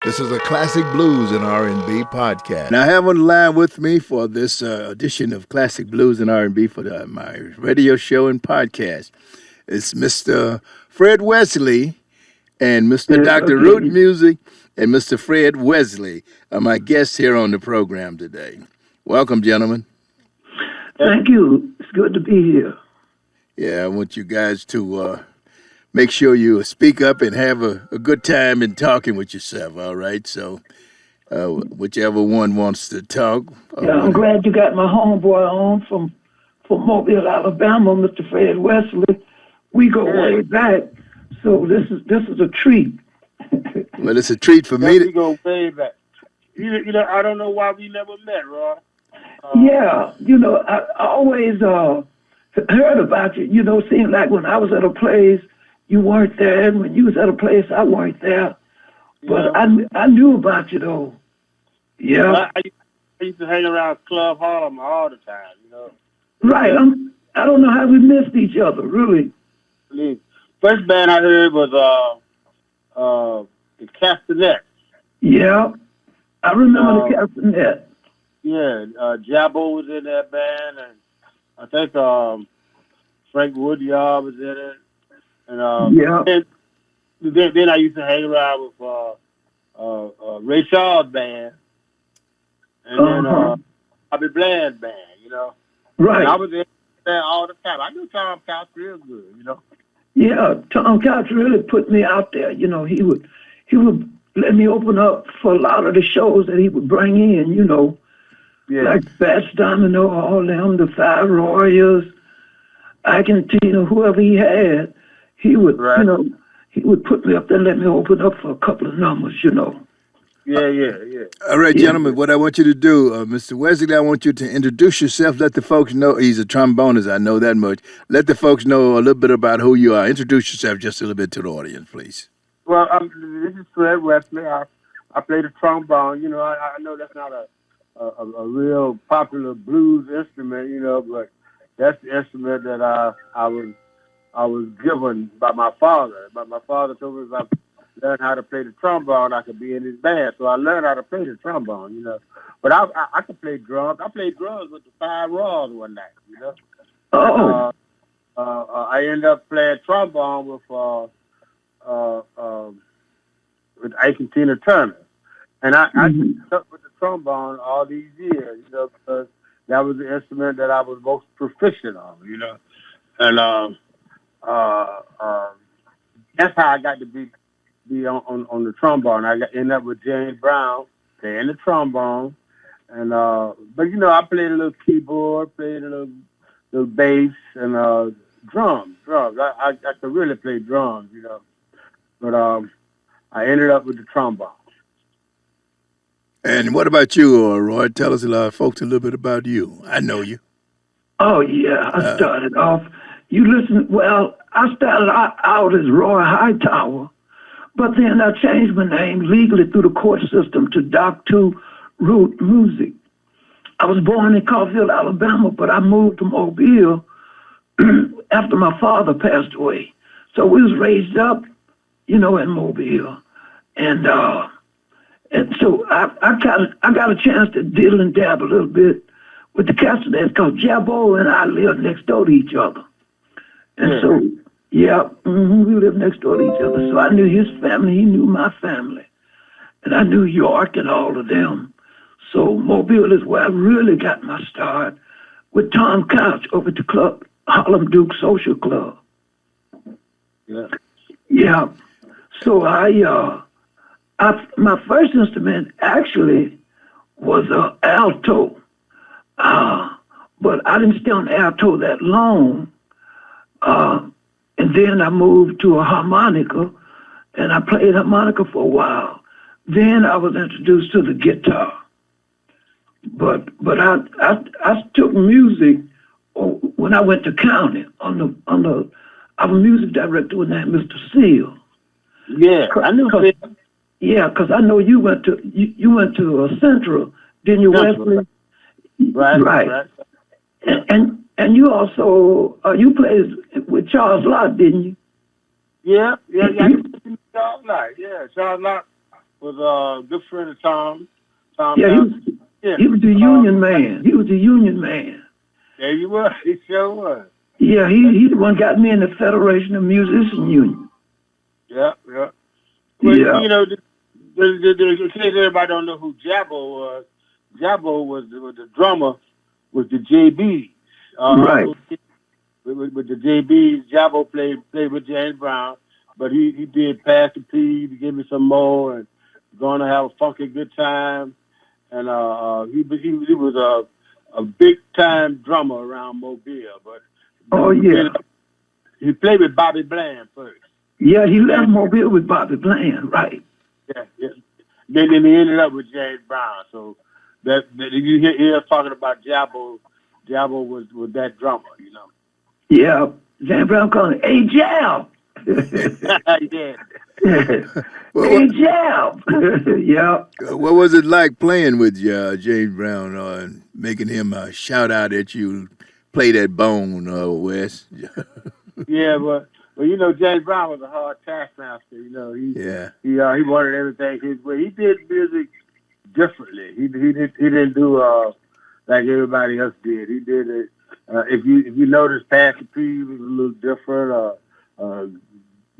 This is a classic blues and R&B podcast. Now, I have on the line with me for this edition of Classic Blues and R&B for my radio show and podcast. It's Mr. Fred Wesley and Mr. Dr. Rhute Music and Mr. Fred Wesley are my guests here on the program today. Welcome, gentlemen. Thank you. It's good to be here. Yeah, I want you guys to make sure you speak up and have a good time in talking with yourself, all right? So whichever one wants to talk. Yeah, I'm glad you got my homeboy on from Mobile, Alabama, Mr. Fred Wesley. We go way back, so this is a treat. Well, it's a treat for me. We go way back. You know, I don't know why we never met, Roy. Yeah, I always heard about you. You know, seemed like when I was at a place, you weren't there, and when you was at a place, I weren't there. But yeah. I knew about you, though. Yeah. Well, I used to hang around Club Harlem all the time, you know. Right. I don't know how we missed each other, really. First band I heard was the Castanets. Yeah. I remember the Castanets. Yeah. Jabbo was in that band, and I think Frank Woodyard was in it. And then I used to hang around with Ray Charles band, and then Bobby Bland's band, you know. Right. And I was in there all the time. I knew Tom Couch real good, you know. Yeah, Tom Couch really put me out there. You know, he would let me open up for a lot of the shows that he would bring in, you know. Yeah. Like Bats Domino, all them, the Five Warriors, Argentina, whoever he had. He would, he would put me up there and let me open up for a couple of numbers, you know. Yeah. All right, gentlemen, what I want you to do, Mr. Wesley, I want you to introduce yourself. Let the folks know he's a trombonist. I know that much. Let the folks know a little bit about who you are. Introduce yourself just a little bit to the audience, please. Well, this is Fred Wesley. I play the trombone. You know, I know that's not a real popular blues instrument, you know, but that's the instrument that I was given by my father. But my father told me if I learned how to play the trombone, I could be in his band. So I learned how to play the trombone, you know. But I could play drums. I played drums with the Five Raws one night, you know. Oh. I ended up playing trombone with Ike and Tina Turner. And I stuck with the trombone all these years, you know, because that was the instrument that I was most proficient on, you know. And that's how I got to be on the trombone. I ended up with James Brown playing the trombone, and but you know I played a little keyboard, played a little bass, and drums. I could really play drums, you know, but I ended up with the trombone. And what about you, Roy? Tell us folks a little bit about you. I know you. Oh yeah, I started off. You listen, well, I started out as Roy Hightower, but then I changed my name legally through the court system to Dokthu Rhute Music. I was born in Caulfield, Alabama, but I moved to Mobile after my father passed away. So we was raised up, you know, in Mobile. And so I got a chance to deal and dab a little bit with the Castanets because Jabbo and I lived next door to each other. And so, we lived next door to each other. So I knew his family, he knew my family. And I knew York and all of them. So Mobile is where I really got my start with Tom Couch over at the club, Harlem Duke Social Club. Yeah. Yeah. So my first instrument actually was an alto. But I didn't stay on the alto that long. And then I moved to a harmonica, and I played harmonica for a while. Then I was introduced to the guitar. But I took music when I went to county on the our music director was named Mr. Seal. Yeah, I knew Seal. Yeah, because I know you went to Central, didn't you, Wesley? Right. And you also you played with Charles Lott, didn't you? Yeah. Charles Lott. Yeah, Charles Lott was a good friend of Tom. Tom. Yeah, he was the union man. He was the union man. Yeah, he was. He sure was. Yeah, he the one got me in the Federation of Musician Union. Yeah, yeah. Well, Yeah. you know, in case everybody don't know who Jabbo was, Jabbo was the drummer with the JBs. Right. With the JBs, Jabbo played with James Brown, but he did Pass the P to give me some more and Gonna Have a Funky Good Time. And he was a big time drummer around Mobile, but he played with Bobby Bland first. Yeah, he left Mobile with Bobby Bland, right? Yeah. Then he ended up with James Brown. So that you hear us talking about Jabbo. Jabbo was that drummer, you know. Yeah, James Brown called him, "Hey Jab." Yeah. Hey Jab. Yeah. What was it like playing with James Brown and making him shout out at you, play that bone, Wes? Yeah, but you know, James Brown was a hard taskmaster. You know, he wanted everything his way. He did music differently. He didn't do like everybody else did. He did it. If you notice, Pass the P was a little different.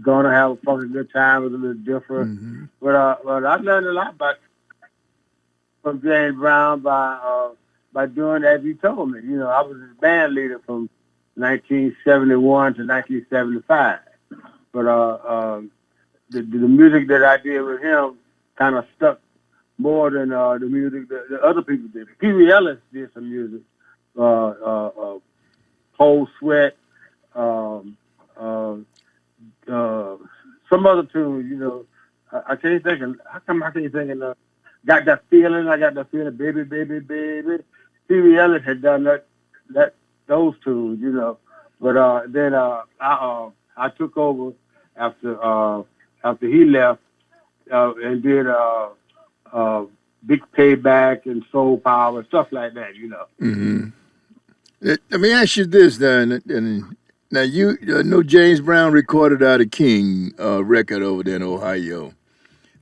Gonna Have a Fucking Good Time was a little different. Mm-hmm. But I learned a lot from James Brown by doing as he told me. You know, I was his band leader from 1971 to 1975. But the music that I did with him kind of stuck more than the music that the other people did. Pee Wee Ellis did some music. Cold Sweat, some other tunes, you know. I can't think of, how come I can't think of, Got That Feeling, I Got That Feeling, Baby, Baby, Baby. Pee Wee Ellis had done those tunes, you know. But then I took over after he left and did Big Payback and Soul Power, stuff like that, you know. Mm-hmm. Let me ask you this, then. Now, you know James Brown recorded out of King record over there in Ohio.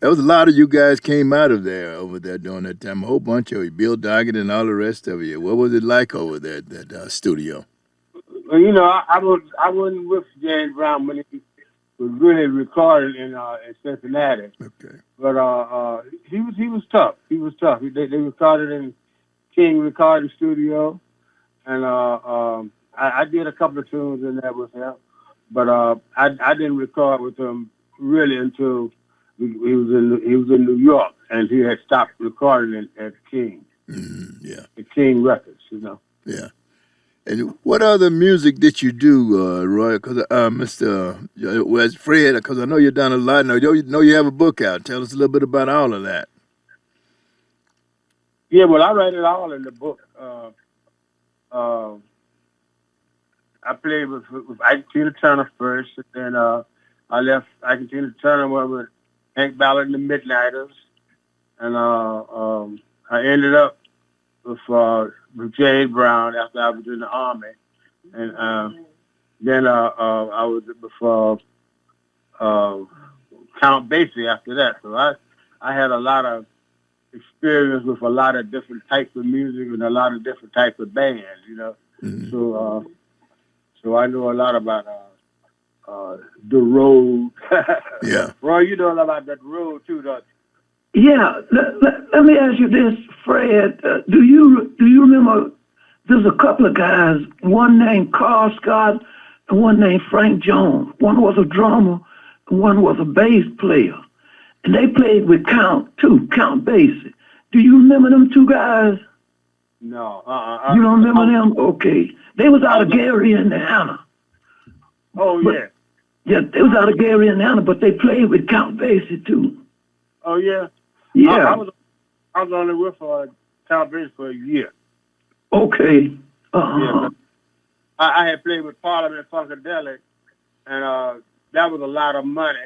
There was a lot of you guys came out of there over there during that time. A whole bunch of you, Bill Doggett and all the rest of you. What was it like over there at that studio? Well, you know, I wasn't with James Brown when he was really recording in Cincinnati. Okay. But he was tough. He was tough. They recorded in King recording studio, and I did a couple of tunes in there with him. But I didn't record with him really until he was in New York, and he had stopped recording at King. Mm-hmm, yeah. At King Records, you know. Yeah. And what other music did you do, Roy? Because Mr. Wesley-Fred, because I know you've done a lot. Now, you know you have a book out. Tell us a little bit about all of that. Yeah, well, I write it all in the book. I played with Ike Tina Turner first, and then I left Ike Tina Turner with Hank Ballard and the Midnighters, and I ended up with James Brown after I was in the Army, and then I was with Count Basie after that. So I had a lot of experience with a lot of different types of music and a lot of different types of bands, you know. Mm-hmm. So I know a lot about the road. Yeah. Roy, you know a lot about that road too, don't you? Yeah. Let me ask you this, Fred. Do you remember? There's a couple of guys. One named Carl Scott and one named Frank Jones. One was a drummer and one was a bass player, and they played with Count Basie. Do you remember them two guys? No. You don't remember them? Okay. They was out of Gary, Indiana. Oh, yeah. Yeah, they was out of Gary, Indiana, but they played with Count Basie, too. Oh, yeah? Yeah. I was only with Count Basie for a year. Okay. Yeah, I had played with Parliament Funkadelic, and that was a lot of money,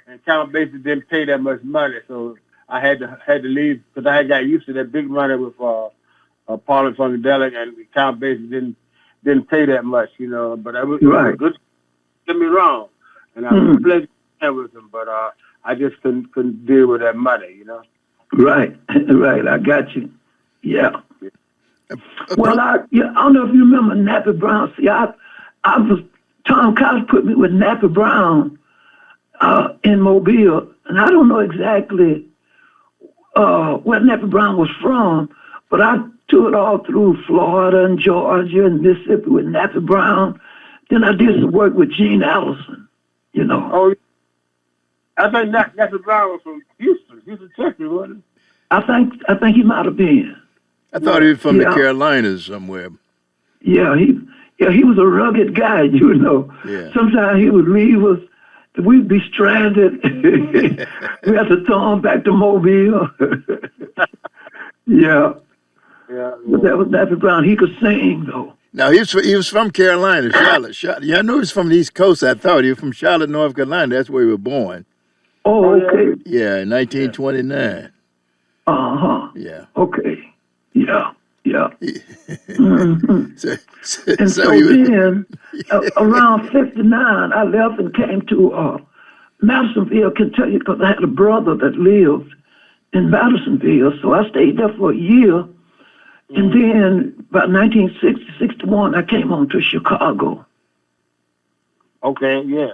and Count Basie didn't pay that much money, so I had to leave because I had got used to that big money with Parliament Funkadelic, and Count Basie didn't pay that much, you know. But it was good. Get me wrong, and I was playing with him. But I just couldn't deal with that money, you know. Right, right. I got you. Yeah. Well, I don't know if you remember Nappy Brown. See, I was Tom Collins put me with Nappy Brown in Mobile, and I don't know exactly where Nappy Brown was from, but I toured all through Florida and Georgia and Mississippi with Nappy Brown. Then I did some work with Gene Allison, you know. Oh, I think Nappy Brown was from Houston, Texas, wasn't he? I think he might have been. I thought he was from the Carolinas somewhere. Yeah, he was a rugged guy, you know. Yeah. Sometimes he would leave us. We'd be stranded. We had to tow him back to Mobile. Yeah. But that was Nappy Brown. He could sing, though. Now, he was from Carolina, Charlotte. Yeah, I know he was from the East Coast. I thought he was from Charlotte, North Carolina. That's where he was born. Oh, okay. Yeah, in 1929. Uh-huh. Yeah. Okay. Yeah. Mm-hmm. So then, around 59, I left and came to Madisonville, Kentucky, because I had a brother that lived in Madisonville. So I stayed there for a year. And then, about 1960, 61, I came on to Chicago. Okay, yeah.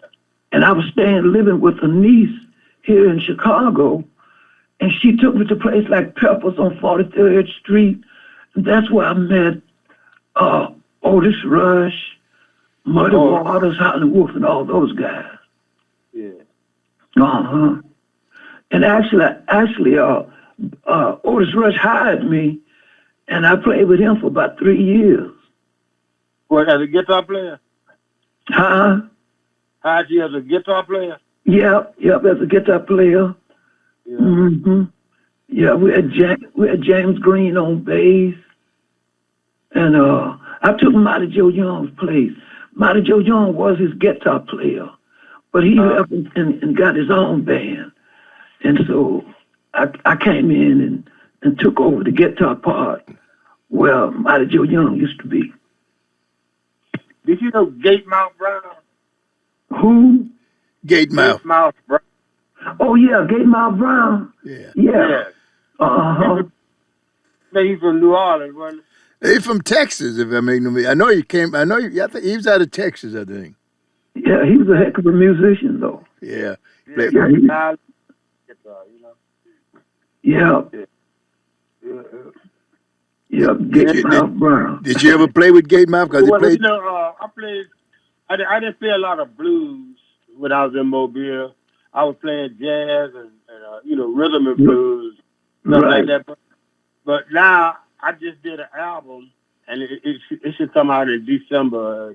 And I was living with a niece here in Chicago. And she took me to a place like Pepper's on 43rd Street. And that's where I met Otis Rush, Muddy Waters, Howlin' Wolf, and all those guys. Yeah. Uh-huh. And actually, Otis Rush hired me, and I played with him for about 3 years. What, as a guitar player? Huh? Hired you as a guitar player? Yep, as a guitar player. Yeah. Mm-hmm. Yeah, we had James Green on bass. And I took Mighty Joe Young's place. Mighty Joe Young was his guitar player, but he left and got his own band. And so I came in and took over the guitar part where Mighty Joe Young used to be. Did you know Gatemouth Brown? Who? Gatemouth. Gatemouth Brown. Oh, yeah, Gatemouth Brown. Yeah. Uh-huh. He's from New Orleans, wasn't he? He's from Texas, if I make no mistake. I think he was out of Texas, I think. Yeah, he was a heck of a musician, though. Yeah. Yeah. Yeah, Gatemouth Brown. Did you ever play with Gatemouth? Because he played. You know, I didn't play a lot of blues when I was in Mobile. I was playing jazz and rhythm and blues, stuff like that. But now I just did an album, and it should come out in December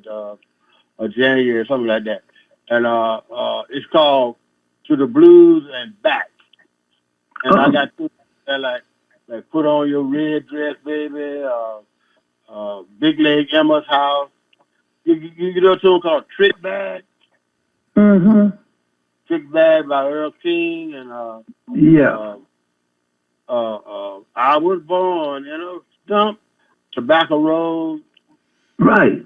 or January or something like that. And it's called To the Blues and Back. And I got two like Put On Your Red Dress, Baby, Big Leg Emma's House. You know a tune called Trick Bag? Mm-hmm. Trick Bag by Earl King and I Was Born in a Stump, Tobacco Road. Right.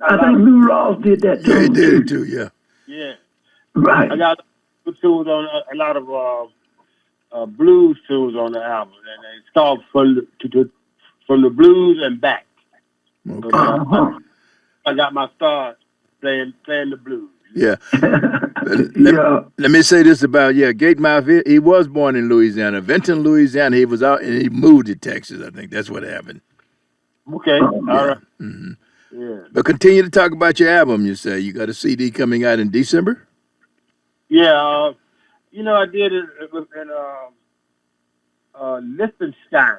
I think Lou Ross did that too. Yeah, he did it too, yeah. Yeah. Right. I got good tunes on a lot of blues tunes on the album, and it's called From the Blues and Back. Okay. So, I got my start playing the blues. Yeah. Let me say this about Gatemouth. He was born in Louisiana, Vinton, Louisiana. He was out and he moved to Texas. I think that's what happened. Okay, all right. Mm-hmm. Yeah. But continue to talk about your album. You say you got a CD coming out in December. Yeah, I did it in Liechtenstein.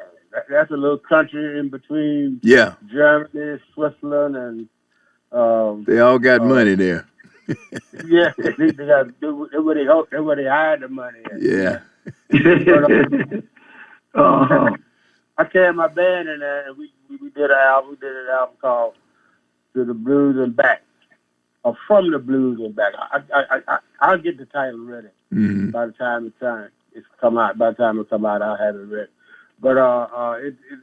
That's a little country in between. Yeah. Germany, Switzerland, and they all got money there. Yeah, they got where they hide the money at. Yeah. But, I carried my band in there, and we did an album. We did an album called To the Blues and Back, or From the Blues and Back. I'll get the title ready by the time it's come out. By the time it come out, I'll have it ready. But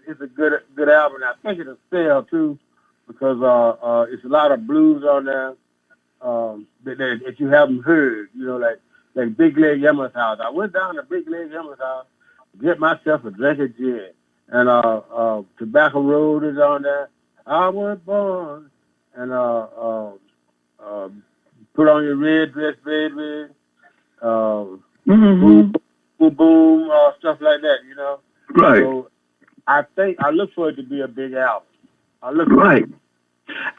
it's a good album. I think it'll sell too, because it's a lot of blues on there that you haven't heard. like Big Leg Emma's house. I went down to Big Leg Emma's house to get myself a drink of gin. And Tobacco Road is on there. I was born. And put on your red dress, baby. Boom, boom, boom, stuff like that, you know. Right. So I look for it to be a big album. Right.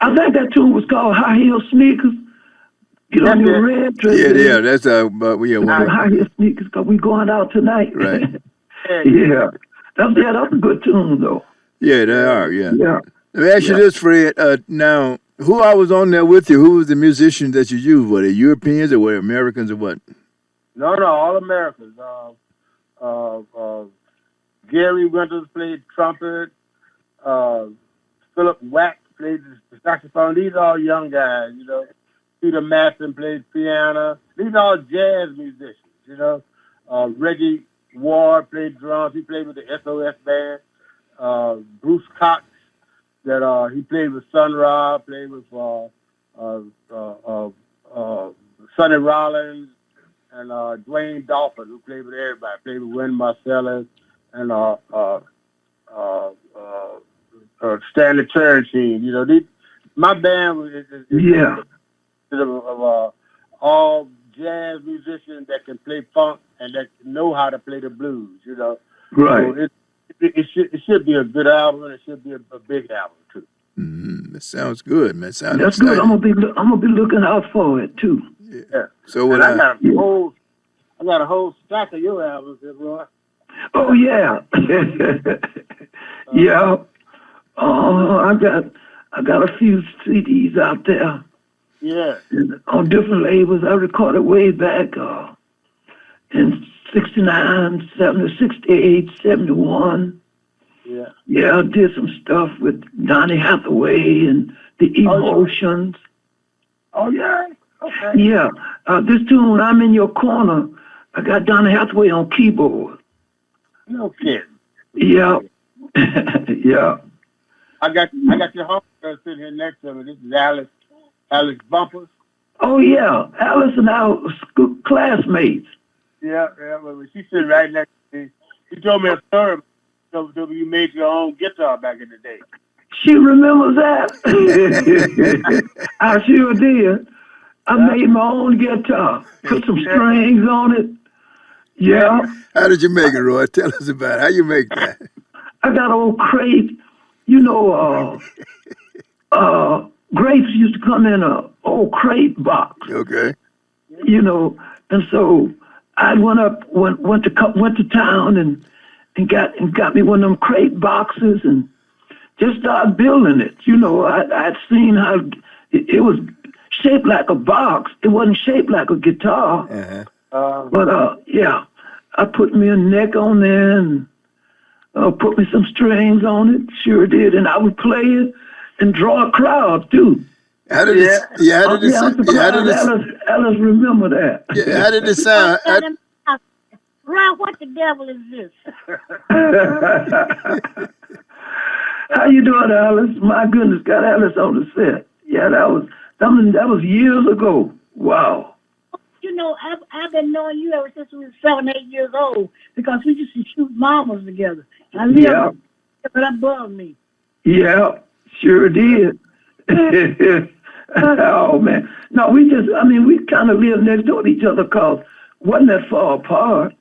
I think that tune was called High Heel Sneakers. Get on your red dress. Yeah, that's High Heel Sneakers, because we going out tonight. Right. Yeah. That's a good tune, though. Yeah, they are, yeah. Yeah. Let me ask you this, Fred. Now, who I was on there with you? Who was the musicians that you used? Were they Europeans or were they Americans or what? No, all Americans. Gary Winters played trumpet. Philip Wack played the saxophone. These are all young guys, you know. Peter Masson played piano. These are all jazz musicians, you know. Reggie Ward played drums. He played with the SOS band. Bruce Cox, that he played with Sun Ra, played with Sonny Rollins, and Dwayne Dolphin, who played with everybody. Played with Wynn Marsalis and Stanley Turrentine. You know, my band was of all jazz musicians that can play funk and that know how to play the blues. You know, right? So it should be a good album, and it should be a big album too. Mm-hmm. That sounds good, man. Sounds That's exciting. good. I'm gonna be looking out for it too. Yeah. So when I got a whole stack of your albums, Roy. Oh yeah, yeah. I got a few CDs out there. Yeah. On different labels. I recorded way back in 69, 70, 68, 71. Yeah. Yeah, I did some stuff with Donny Hathaway and the Emotions. Oh, yeah? Okay. Yeah. This tune, I'm in Your Corner, I got Donny Hathaway on keyboard. No kidding. Yeah. Yeah. I got your homegirl sitting here next to me. This is Alice Bumpers. Oh, yeah. Alice and I were school classmates. Yeah. Well, she's sitting right next to me. She told me a story. You made your own guitar back in the day. She remembers that. I sure did. I made my own guitar, put some strings on it. Yeah. How did you make it, Roy? Tell us about it. How you make that? I got an old crate. You know, grapes used to come in a old crate box. Okay. You know, and so I went to town and got me one of them crate boxes and just started building it. You know, I'd seen how it was shaped like a box. It wasn't shaped like a guitar. Uh-huh. But yeah, I put me a neck on there and put me some strings on it. Sure did, and I would play it and draw a crowd too. How did it? Yeah, how did it? Alice remember that. Yeah, how did it sound? Ron, what the devil is this? How you doing, Alice? My goodness, got Alice on the set. Yeah, that was years ago. Wow. You know, I've been knowing you ever since we were 7, 8 years old because we used to shoot marbles together. I lived above me. Yeah, sure did. Oh man, no, we kind of lived next door to each other because wasn't that far apart,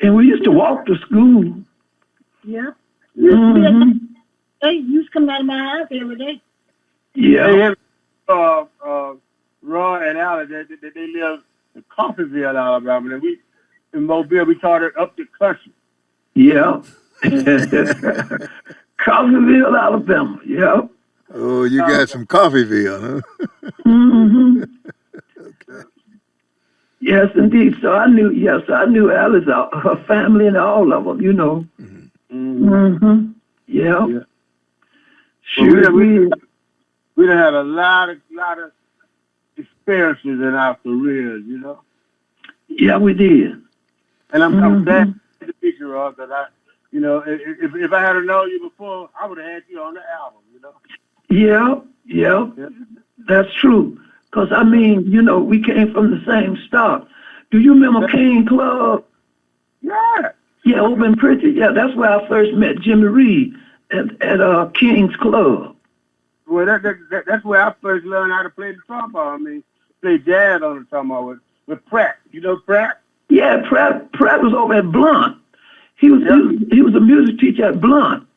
and we used to walk to school. Yeah. Mm-hmm. They used to come out of my house every day. Yeah. Roy and Alice, they live in Coffeeville, Alabama, and we in Mobile we called it up the country. Yeah. Coffeeville, Alabama. Yeah. Oh, you got some Coffeeville, huh? Mm-hmm. Okay. Yes, indeed. So I knew Alice, her family, and all of them. You know. Mm-hmm. Mm-hmm. Yeah. Sure. We done had a lot of experiences in our careers, you know. Yeah, we did. And I'm glad to meet you, Roy, because if I had known you before, I would have had you on the album, you know. Yeah. That's true. Because, we came from the same stock. Do you remember King Club? Yeah. Yeah, over in Pritchard. Yeah, that's where I first met Jimmy Reed at King's Club. Well, that's where I first learned how to play the trombone. I mean, play jazz on the trombone with Pratt. You know Pratt? Yeah, Pratt was over at Blunt. He was a music teacher at Blunt.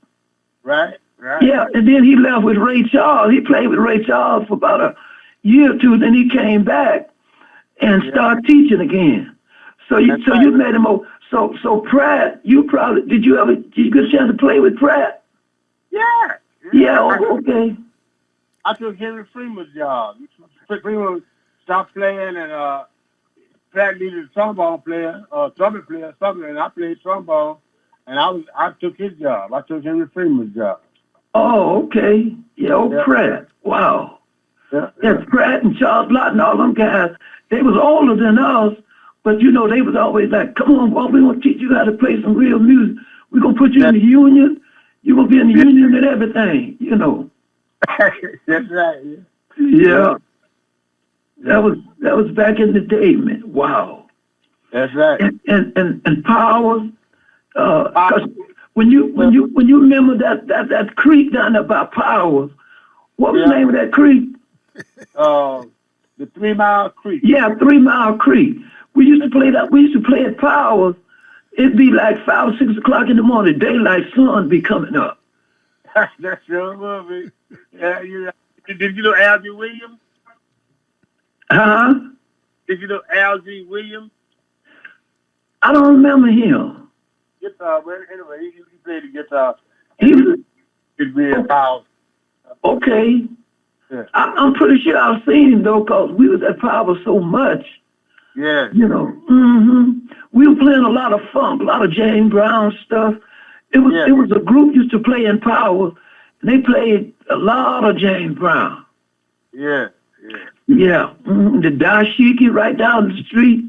Right. Yeah, and then he left with Ray Charles. He played with Ray Charles for about a year or two. Then he came back and started teaching again. So you met him over. So Pratt, did you get a chance to play with Pratt? Yeah. Yeah. Okay. I took Henry Freeman's job. Freeman stopped playing, and Pratt needed a trombone player, trumpet player, something, and I played trombone, and I took his job. I took Henry Freeman's job. Oh, okay. Yeah, Pratt. Wow. Yeah. Pratt and Charles Lawton, all them guys, they was older than us, but they was always like, come on, boy, we gonna teach you how to play some real music. We're gonna put you in the union. You're gonna be in the union and everything, That's right. Yeah. That was back in the day, man. Wow. That's right. And Powers, because when you remember that creek down there by Powers, what was the name of that creek? The 3 Mile Creek. Yeah, 3 Mile Creek. We used to play that. We used to play at Powers. It'd be like 5 or 6 o'clock in the morning. Daylight sun be coming up. That sure will be. Yeah, did you know Algie Williams? Huh? Did you know Algie Williams? I don't remember him. Guitar, but anyway, he played the guitar. He was He'd be a Powers. okay. Yeah. I'm pretty sure I've seen him though, cause we was at Powers so much. Yeah. We were playing a lot of funk, a lot of James Brown stuff. It was a group used to play in Powers, and they played a lot of James Brown. Yeah. Yeah. The dashiki right down the street.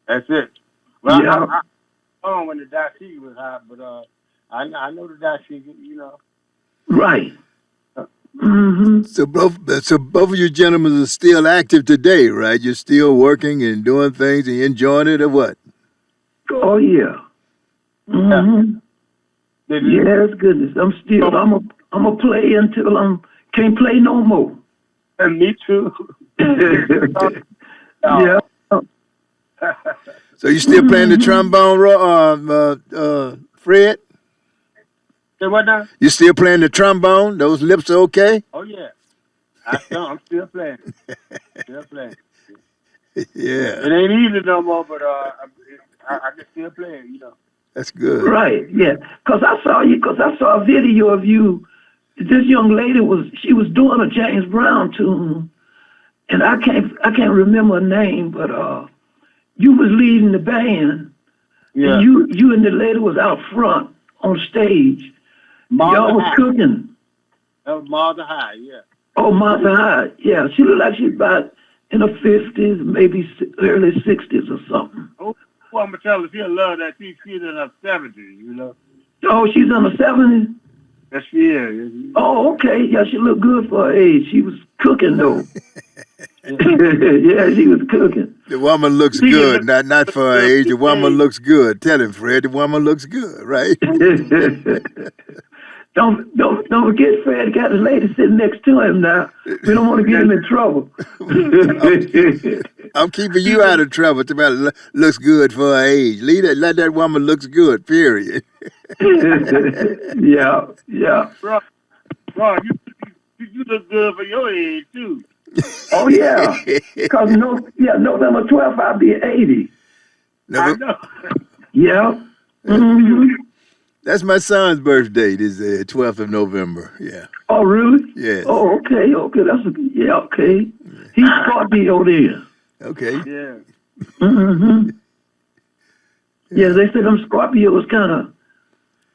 That's it. Well, Yeah. I don't know when the dashiki was hot, but I know the dashiki, Right. So both of you gentlemen are still active today, right? You're still working and doing things and enjoying it, or what? Oh yeah. Yes, goodness. I'm a play until I can't play no more. And me too. Yeah. So you still playing the trombone, Fred? Say what now? You still playing the trombone? Those lips are okay? Oh yeah. I'm still playing. Still playing. Yeah. It ain't easy no more, but I can still play it, That's good. Right. Yeah. Cause I saw a video of you. This young lady was doing a James Brown tune, and I can't remember her name, but you was leading the band. Yeah. And you and the lady was out front on stage. Y'all was cooking. That was Martha High, yeah. Oh, Martha High. Yeah, she looked like she's about in her 50s, maybe early 60s or something. Oh, I'm gonna tell her she'll love that. She's in her 70s, Oh, she's in her 70s? Yes, she is. Oh, okay. Yeah, she looked good for her age. She was cooking, though. Yeah, she was cooking. The woman looks good, not for her age. The woman looks good. Tell him, Fred, the woman looks good, right? Don't forget Fred got a lady sitting next to him now. We don't want to get him in trouble. I'm keeping you out of trouble. About looks good for her age. Let that woman looks good, period. Yeah. Bro, you look good for your age, too. Oh, yeah. Because November 12th, I'll be 80. I know. Yeah. That's my son's birthday. This 12th of November. Yeah. Oh, really? Yeah. Oh, okay. Okay. He's Scorpio there. Okay. Yeah. Yeah, they say them Scorpio was kind of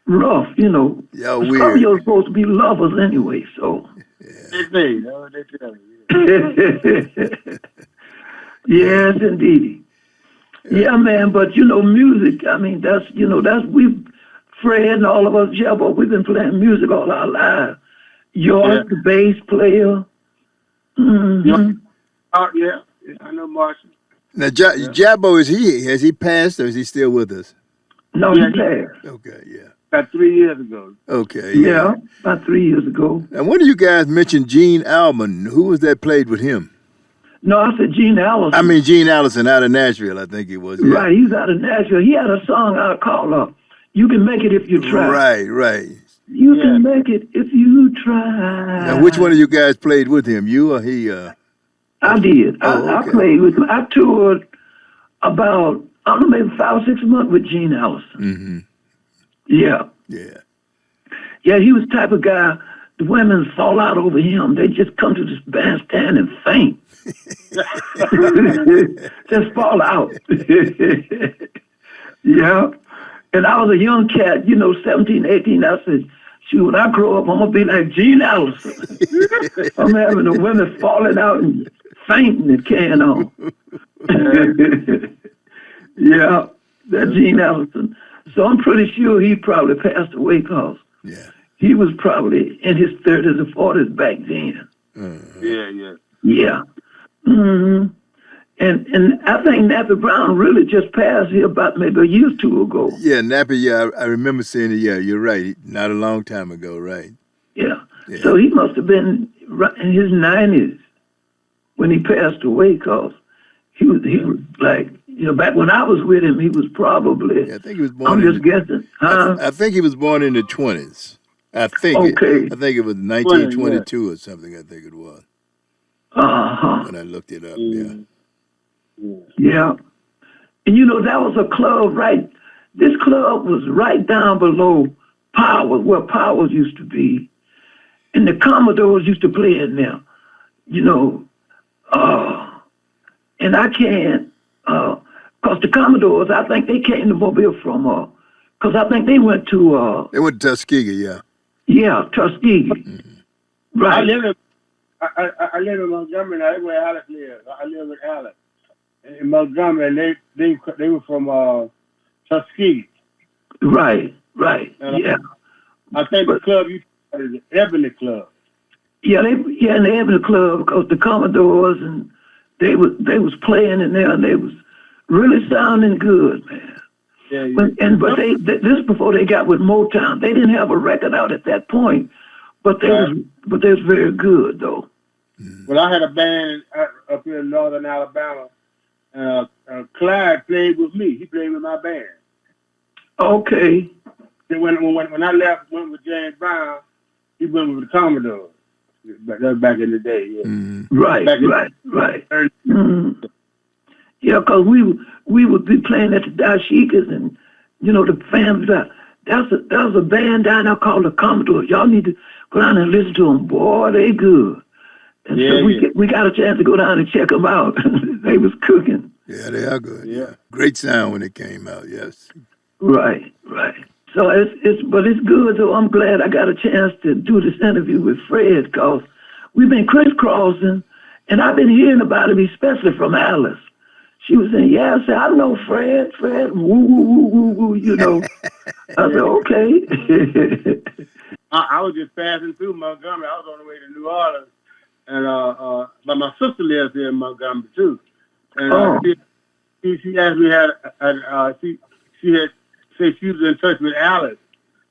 rough, Yeah, weird. Scorpio's supposed to be lovers anyway, so. They say, they tell me. Yes, indeed. Yeah, man, but music, I mean, that's Fred and all of us, but we've been playing music all our lives. You're the bass player. Oh, yeah, I know Marshall. Now, Jabbo, has he passed or is he still with us? No, Yeah, he passed. Okay, yeah. About 3 years ago. Okay, Yeah, about 3 years ago. Now, one of you guys mentioned Gene Alman. Who was that played with him? No, I said Gene Allison. I mean, Gene Allison out of Nashville, I think he was. Yeah. Right, he's out of Nashville. He had a song out called "You Can Make It If You Try." Right. You can make it if you try. Now, which one of you guys played with him? You or he? I did. Oh, I okay. played with him. I toured about, I don't know, maybe 5 or 6 months with Gene Allison. Mm-hmm. Yeah. Yeah, he was the type of guy, the women fall out over him. They just come to this bandstand and faint. Just fall out. Yeah. And I was a young cat, 17, 18. I said, shoot, when I grow up, I'm going to be like Gene Allison. I'm having the women falling out and fainting and carrying on. Yeah, that Gene Allison. So I'm pretty sure he probably passed away because he was probably in his 30s or 40s back then. Yeah. Mm-hmm. And I think Nappy Brown really just passed here about maybe a year or two ago. Yeah, Nappy, I remember saying it. Yeah, you're right. Not a long time ago, right? Yeah. So he must have been in his 90s when he passed away because he was like, back when I was with him, he was probably, I think he was born I'm just guessing. Huh? I think he was born in the 20s. I think it was 1922 or something, I think it was. Uh-huh. When I looked it up, Yeah. And that was a club this club was right down below Powers, where Powers used to be. And the Commodores used to play in there, and I can't, because the Commodores, I think they came to Mobile from, because I think they went to... they went to Tuskegee, yeah. Yeah, Tuskegee. Mm-hmm. Right. I live in Montgomery now. That's where Alex lives. I live with Alex in Montgomery, and they were from Tuskegee. Right. And Yeah. I think the club you is the Ebony Club. Yeah, in the Ebony Club because the Commodores and they was playing in there and they was really sounding good, man. Yeah. But this before they got with Motown. They didn't have a record out at that point, but they was very good though. Well, I had a band up here in northern Alabama. Clyde played with me. He played with my band. Okay. Then when I went with James Brown, he went with the Commodores. That was back in the day, yeah. Mm-hmm. Right. Mm-hmm. Yeah, because we would be playing at the Dashikas and, the fans, there's a band down there called the Commodores. Y'all need to go down and listen to them. Boy, they good. And so we got a chance to go down and check them out. They was cooking. Yeah, they are good. Yeah. Great sound when it came out, yes. Right. So it's good. So I'm glad I got a chance to do this interview with Fred because we've been crisscrossing, and I've been hearing about him, especially from Alice. She was saying, I said, I know Fred, woo, I said, okay. I was just passing through Montgomery. I was on the way to New Orleans, and but my sister lives here in Montgomery too. And she asked me she had said she was in touch with Alice,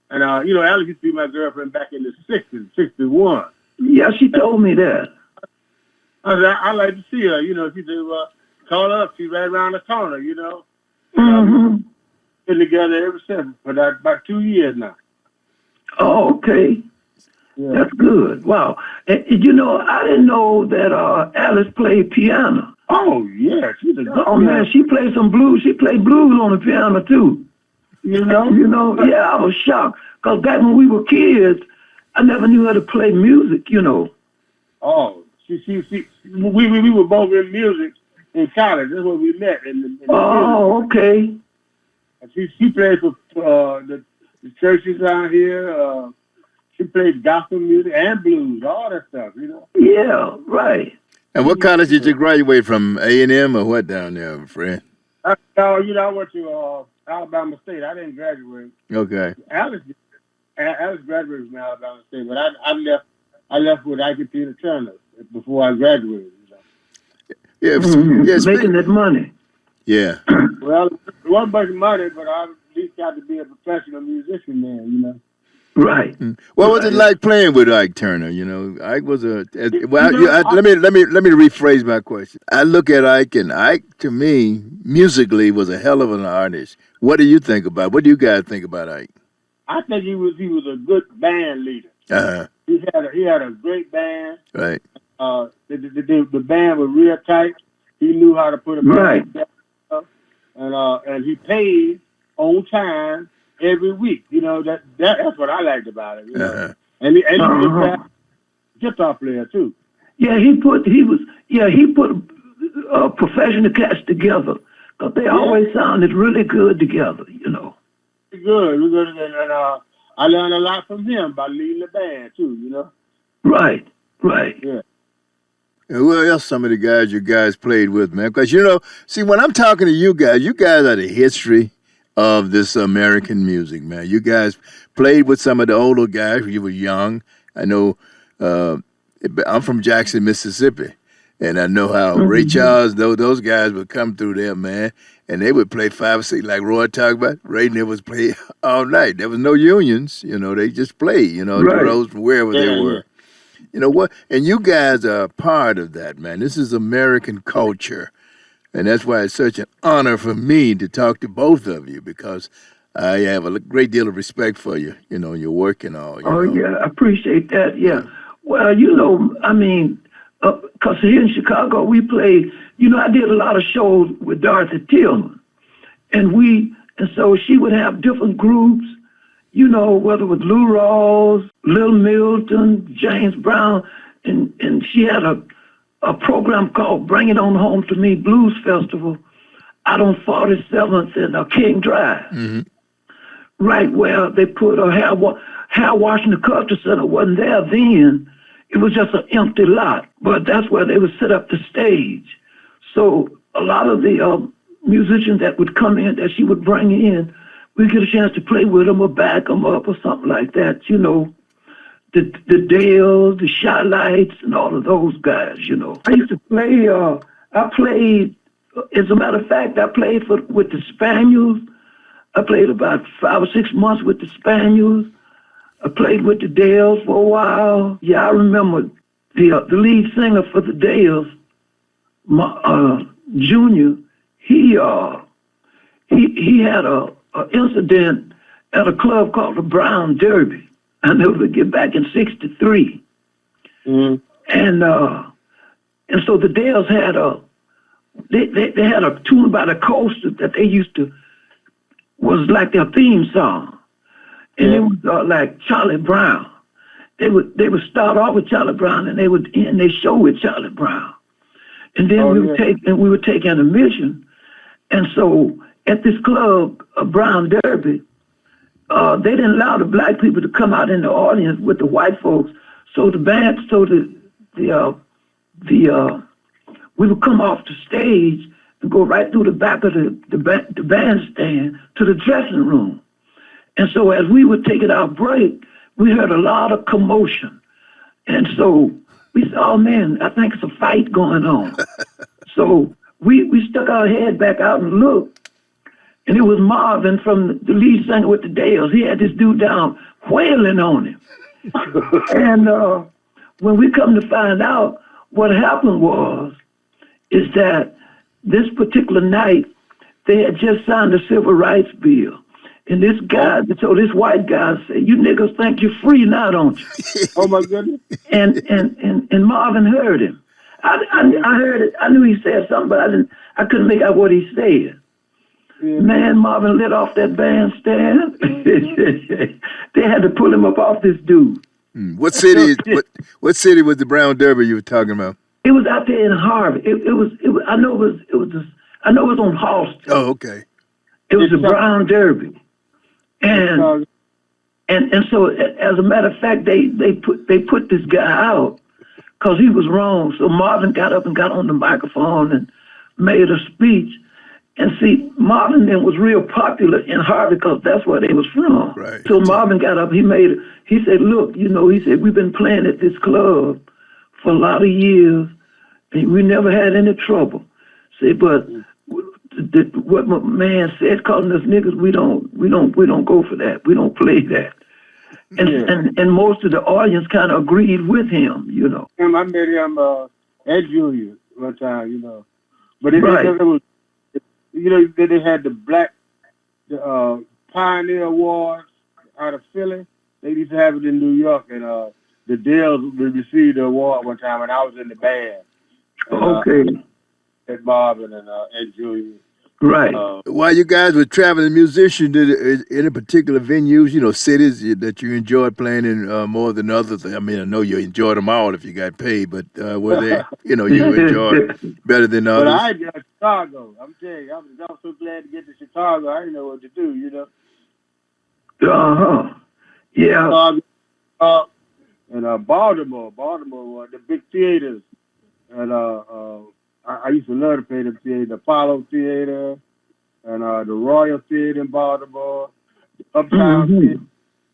and Alice used to be my girlfriend back in the '60s, '61. Yeah, she told me that. I said, I like to see her. She said, well, call her up. She's right around the corner. Mm-hmm. Been together ever since for about 2 years now. Oh, okay. Yeah. That's good. Wow. And, I didn't know that Alice played piano. Oh, yeah. She's a good man, she played some blues. She played blues on the piano, too. Yeah, I was shocked. Because back when we were kids, I never knew how to play music, Oh, we were both in music in college. That's where we met. In okay. And she played for the churches out here. She played gospel music and blues, all that stuff, Yeah, right. And what college did you graduate from? A&M or what down there, Fred? I went to Alabama State. I didn't graduate. Okay. Alice graduated from Alabama State, but I left with Ike Peter Turner before I graduated. Yeah, making that money. Yeah. Well, it wasn't much money, but I at least got to be a professional musician then, you know. Right. What was it like playing with Ike Turner? You know, Ike was let me rephrase my question. I look at Ike, and Ike to me musically was a hell of an artist. What do you think about? What do you guys think about Ike? I think he was a good band leader. Uh-huh. He had a great band. Right. The band was real tight. He knew how to put a band together, and he paid on time every week. You know that's what I liked about it. You know, and he was a guitar player too. Yeah, he put professional cats together because they always sounded really good together. You know. Good, and I learned a lot from him by leading the band too. You know. Right. Yeah. And who else some of the guys you guys played with, man? Because, you know, see, when I'm talking to you guys are the history of this American music, man. You guys played with some of the older guys when you were young. I know I'm from Jackson, Mississippi, and I know how Ray Charles, those guys would come through there, man, and they would play 5 or 6, like Roy talked about. Ray never was play all night. There was no unions, you know. They just played, you know, the roads from wherever they were. You know what? And you guys are a part of that, man. This is American culture. And that's why it's such an honor for me to talk to both of you, because I have a great deal of respect for you, you know, your work and all. You know? Yeah, I appreciate that, yeah. Well, you know, I mean, because here in Chicago, we played, you know, I did a lot of shows with Dorothy Tillman. And so she would have different groups, you know, whether it was Lou Rawls, Lil Milton, James Brown, and she had a program called Bring It On Home to Me Blues Festival out on 47th and King Drive. Right where they put Hal Washington Culture Center wasn't there then. It was just an empty lot, but that's where they would set up the stage. So a lot of the musicians that would come in, that she would bring in, we get a chance to play with them or back them up or something like that, you know. The Dales, the Shy-Lights, and all of those guys, you know. I used to play, as a matter of fact, I played with the Spaniels. I played about 5 or 6 months with the Spaniels. I played with the Dales for a while. Yeah, I remember the lead singer for the Dales, Junior, he had an incident at a club called the Brown Derby. I never get back in '63. And so the Dales had they had a tune by the Coasters that they used to, was like their theme song. And it was like Charlie Brown. They would start off with Charlie Brown and they would end their show with Charlie Brown. And then we would take intermission. And so at this club, Brown Derby, they didn't allow the black people to come out in the audience with the white folks. So the band, we would come off the stage and go right through the back of the bandstand to the dressing room. And so as we were taking our break, we heard a lot of commotion. And so we said, oh man, I think it's a fight going on. So we stuck our head back out and looked. And it was Marvin from the lead singer with the Dales. He had this dude down wailing on him. And when we come to find out, what happened is that this particular night, they had just signed the Civil Rights Bill. And this guy, so this white guy said, you niggas think you're free now, don't you? Oh my goodness. And Marvin heard him. I heard it. I knew he said something, but I couldn't make out what he said. Yeah. Man, Marvin lit off that bandstand. They had to pull him up off this dude. What city? What city was the Brown Derby you were talking about? It was out there in Harvard. It was. I know it was on Halston. Oh, okay. It was the Brown Derby, and so as a matter of fact, they put this guy out because he was wrong. So Marvin got up and got on the microphone and made a speech. And see, Marvin then was real popular in Harvard because that's where they was from. Right. So Marvin got up, he said, look, you know, he said, we've been playing at this club for a lot of years, And we never had any trouble. See, but what my man said, calling us niggas, we don't go for that. We don't play that. And most of the audience kind of agreed with him, you know. I met him at Julia one time, you know. But it was, you know, they had the Pioneer Awards out of Philly. They used to have it in New York, and the Dells received the award one time, and I was in the band. And, at Marvin and Julia. Right. While you guys were traveling musicians, did any particular venues, you know, cities that you enjoyed playing in more than others? I mean, I know you enjoyed them all if you got paid, but were there, you know, you enjoyed better than others? But I enjoyed Chicago. I'm telling you, I was so glad to get to Chicago. I didn't know what to do, you know. Yeah. And Baltimore, the big theaters, and I used to love to play the theater, the Apollo Theater, and the Royal Theater in Baltimore, the Uptown Theater.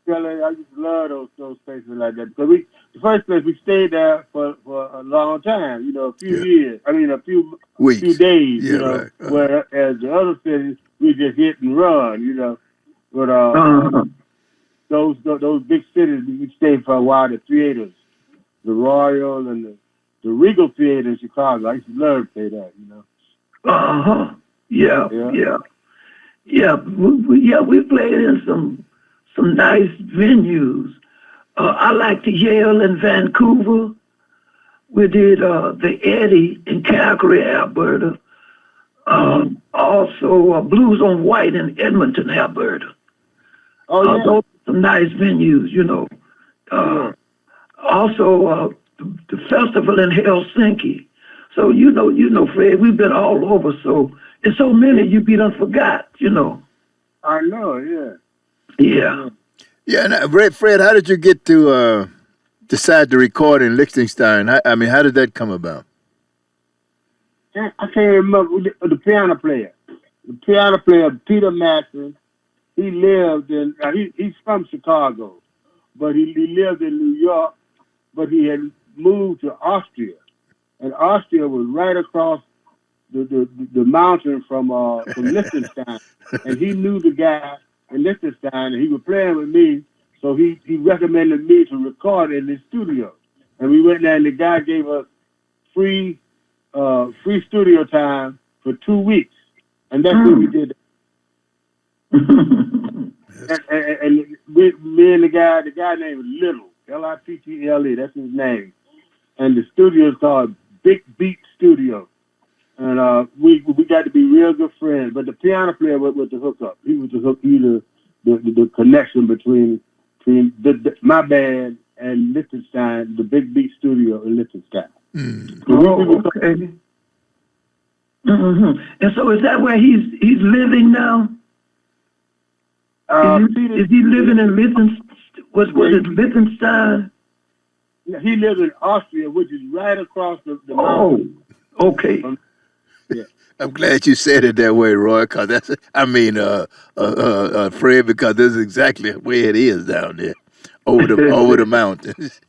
I used to love those places like that because the first place we stayed there for a long time, you know, a few years. I mean, a few weeks, few days, you know. Right. Whereas the other cities we just hit and run, you know. But those big cities we stayed for a while. The theaters, the Royal and the Regal Theater in Chicago. I used to love to play that, you know. Yeah. We played in some nice venues. I like the Yale in Vancouver. We did the Eddie in Calgary, Alberta. Also Blues on White in Edmonton, Alberta. Those are some nice venues, you know. Also the festival in Helsinki. So you know, Fred, we've been all over. So it's so many you be done forgot, you know. I know, yeah. Yeah. Yeah, and Fred, how did you get to decide to record in Liechtenstein? I mean, how did that come about? I can't remember the piano player. The piano player, Peter Matson, he lived in, he's from Chicago, but he lived in New York, but he had moved to Austria. And Austria was right across the mountain from Liechtenstein. And he knew the guy in Liechtenstein, and he was playing with me, so he recommended me to record in his studio. And we went there, and the guy gave us free studio time for 2 weeks. And that's what we did. And me and the guy named Little, Little, that's his name. And the studio is called Big Beat Studio. And we got to be real good friends. But the piano player was the hookup. He was the connection between my band and Liechtenstein, the Big Beat Studio in Liechtenstein. Okay. And so is that where he's living now? Is he living in Liechtenstein? Was it Liechtenstein? He lives in Austria, which is right across the mountain. Oh, okay. Yeah. I'm glad you said it that way, Roy, because Fred, because that's exactly where it is down there, over the mountains.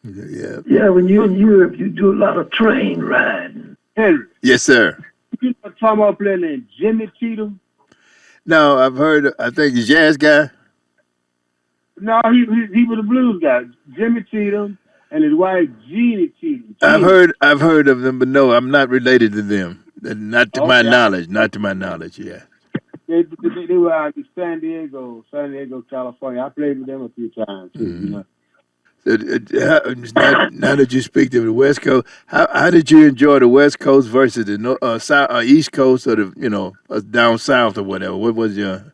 Yeah, when you're in Europe, you do a lot of train riding. Henry. Yes, sir. You know a trombone player named Jimmy Cheatham? No, I've heard, I think he's a jazz guy. No, he was a blues guy. Jimmy Cheatham and his wife, Jeannie Cheatham. I've heard of them, but no, I'm not related to them. Not to my knowledge. Not to my knowledge, yeah. They were out in San Diego, California. I played with them a few times, too, you know. Now that you speak to the West Coast, how did you enjoy the West Coast versus the East Coast or the down south or whatever? What was your?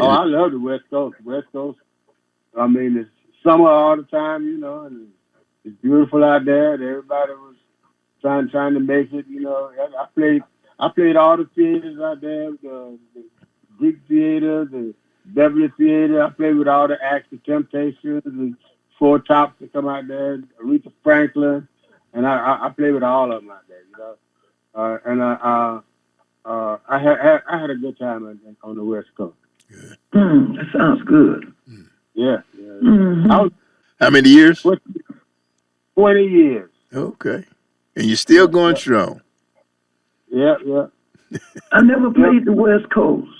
I love the West Coast. West Coast. I mean, it's summer all the time, you know, and it's beautiful out there. And everybody was trying to make it, you know. I played all the theaters out there, the Greek Theater, the Beverly Theater. I played with all the acts, the Temptations, and Four Tops that come out there, Aretha Franklin, and I played with all of them out there, you know. I had a good time on the West Coast. Good. That sounds good. Yeah. Mm-hmm. How many years? 20 years. Okay. And you're still going strong. Yeah. I never played the West Coast,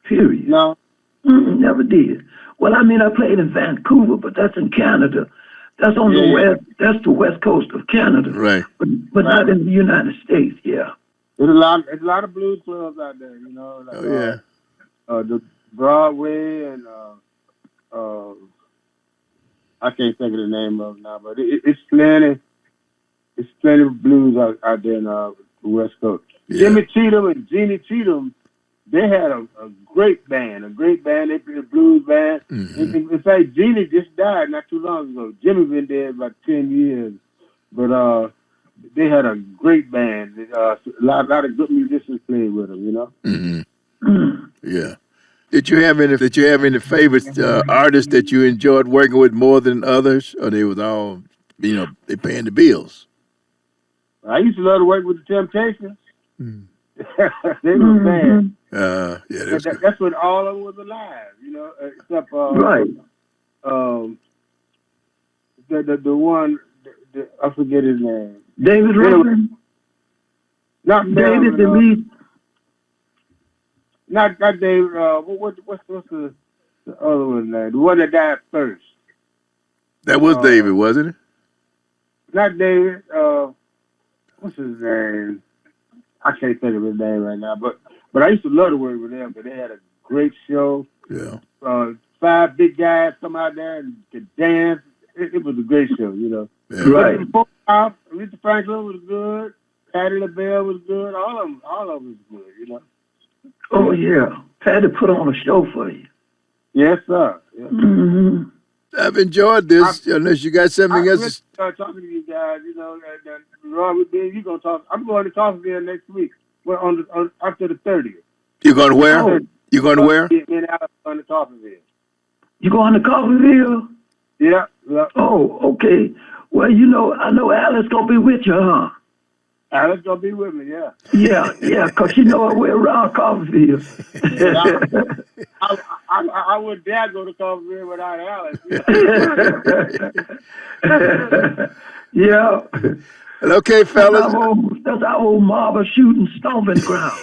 period. No. Never did. Well, I mean, I played in Vancouver, but that's in Canada. That's on the west. That's the west coast of Canada, Right. But not in the United States. Yeah. There's a lot of blues clubs out there. You know. Like, the Broadway and I can't think of the name of it now, but it's plenty. It's plenty of blues out there in the West Coast. Yeah. Jimmy Cheatham and Jeannie Cheatham, they had a great band. They played a blues band. Mm-hmm. In fact, Jeannie just died not too long ago. Jimmy been dead about 10 years, but they had a great band. A lot of good musicians played with them. You know. Mm-hmm. Yeah. Did you have any favorite artists that you enjoyed working with more than others, or they was all, they paying the bills? I used to love to work with the Temptations. Mm. They were bad. That's when all of them was alive, except right. The one I forget his name. David Ruffin. Not David DeLeese. Not David. What's the other one's name? The one that died first. That was David, wasn't it? Not David. What's his name? I can't think of his name right now. But I used to love to work with them. But they had a great show. Yeah. 5 big guys come out there and could dance. It was a great show, Yeah. Right. Aretha Franklin was good. Patti LaBelle was good. All of them was good, Oh yeah, Patty put on a show for you. Yes, sir. Yeah. Mm-hmm. I've enjoyed this. Unless you got something else. I start talking to you guys. Roy, you gonna talk? I'm going to Coffeeville next week. Well, on after the 30th. You're going to where? Oh. You going to where? Me and Alex going to Coffeeville. You going to Coffeeville? Yeah. Oh, okay. Well, I know Alice gonna be with you, huh? Alice gonna be with me, yeah. Yeah, because we're around Coffeeville. I wouldn't dare go to Coffeeville without Alice. Yeah. Okay, fellas. That's our old marble shooting stomping ground.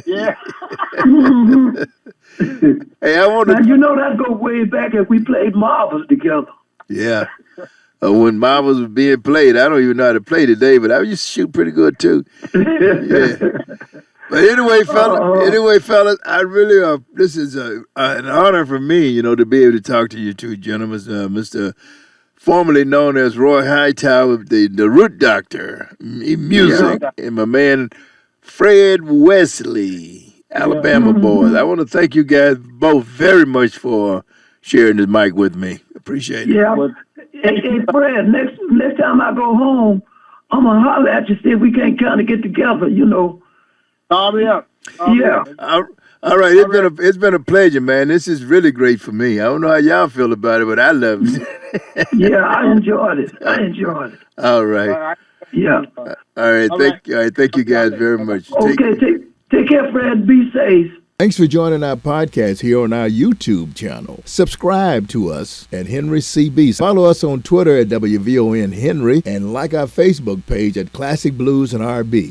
Yeah. Hey, I want to. Now, that go way back if we played marbles together. Yeah. When marbles was being played, I don't even know how to play today, but I used to shoot pretty good too. Yeah. But anyway, fellas, I really this is an honor for me, to be able to talk to you two gentlemen, Mr. formerly known as Roy Hightower, the Rhute Doctor, music, and my man Fred Wesley, Alabama boys. I want to thank you guys both very much for sharing this mic with me. Appreciate it. Yeah. Hey, Fred, next time I go home, I'm going to holler at you, see if we can't kind of get together, Call me up. Yeah. All right. It's been a pleasure, man. This is really great for me. I don't know how y'all feel about it, but I love it. Yeah, I enjoyed it. All right. Yeah. All right. Thank you guys very much. Okay. Take care, Fred. Be safe. Thanks for joining our podcast here on our YouTube channel. Subscribe to us at Henry CB. Follow us on Twitter at WVON Henry and like our Facebook page at Classic Blues and R&B.